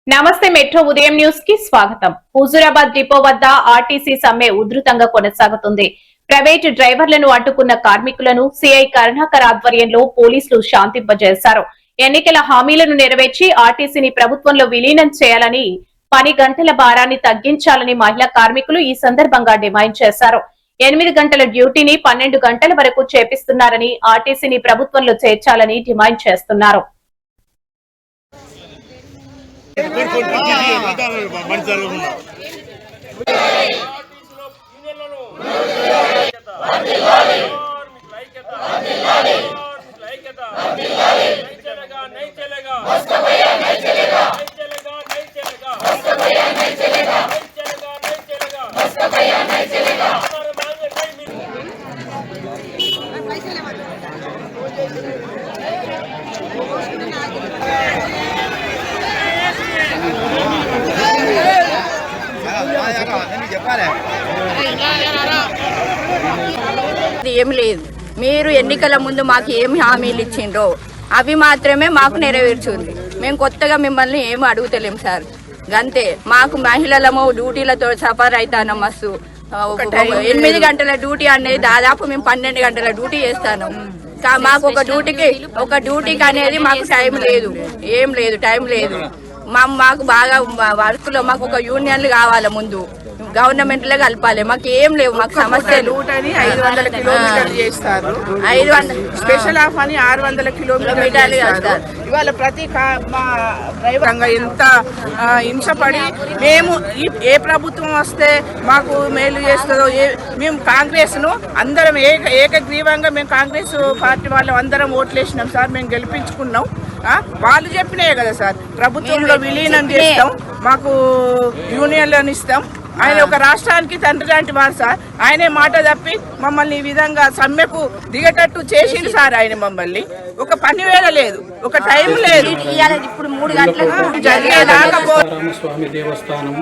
నమస్తే మెట్రో ఉదయం న్యూస్ కి స్వాగతం. హుజూరాబాద్ డిపో వద్ద ఆర్టీసీ సమ్మె ఉధృతంగా కొనసాగుతుంది. ప్రైవేటు డ్రైవర్లను అడ్డుకున్న కార్మికులను సిఐ కరుణాకర్ ఆధ్వర్యంలో పోలీసులు శాంతింపజేశారు. ఎన్నికల హామీలను నెరవేర్చి ఆర్టీసీని ప్రభుత్వంలో విలీనం చేయాలని, పని గంటల భారాన్ని తగ్గించాలని మహిళా కార్మికులు ఈ సందర్భంగా డిమాండ్ చేశారు. 8 గంటల డ్యూటీని 12 గంటల వరకు చేపిస్తున్నారని, ఆర్టీసీని ప్రభుత్వంలో చేర్చాలని డిమాండ్ చేస్తున్నారు. ఏం లేదు. మీరు ఎన్నికల ముందు మాకు ఏమి హామీలు ఇచ్చిండ్రో అవి మాత్రమే మాకు నెరవేర్చుంది. మేము కొత్తగా మిమ్మల్ని ఏమి అడుగుతలేం సార్. గంతే. మాకు మహిళలము డ్యూటీలతో సఫర్ అవుతాను. మస్తు 8 గంటల డ్యూటీ అనేది దాదాపు మేము 12 గంటల డ్యూటీ చేస్తాను. మాకు ఒక డ్యూటీకి అనేది మాకు టైం లేదు, ఏం లేదు, టైం లేదు. మాకు బాగా వర్క్ లో మాకు ఒక యూనియన్లు కావాలి, ముందు గవర్నమెంట్ లో కలపాలి. మాకు ఏం లేవు, మాకు సమస్యలు. 500 కిలోమీటర్లు చేస్తారు. 500 స్పెషల్ ఆఫ్ అని 600 కిలోమీటర్లు చేస్తారు. ఇవాళ ప్రతి డ్రైవర్ ఎంత హింసపడి మేము ఏ ప్రభుత్వం వస్తే మాకు మేలు చేస్తుందో, మేము కాంగ్రెస్ ను అందరం ఏకగ్రీవంగా మేము కాంగ్రెస్ పార్టీ వాళ్ళం అందరం ఓట్లేసినాం సార్. మేము గెలిపించుకున్నాం. వాళ్ళు చెప్పినాయే కదా సార్, ప్రభుత్వంలో విలీనం చేస్తాం, మాకు యూనియన్లను ఇస్తాం. ఆయన ఒక రాష్ట్రానికి తండ్రి లాంటి వారు సార్. ఆయనే మాట తప్పి మమ్మల్ని ఈ విధంగా సమ్మెకు దిగేటట్టు చేసింది సార్. ఆయన మమ్మల్ని ఒక పని వేళ లేదు, ఒక టైం లేదు. ఇప్పుడు 3 గంటలకు రామస్వామి దేవస్థానం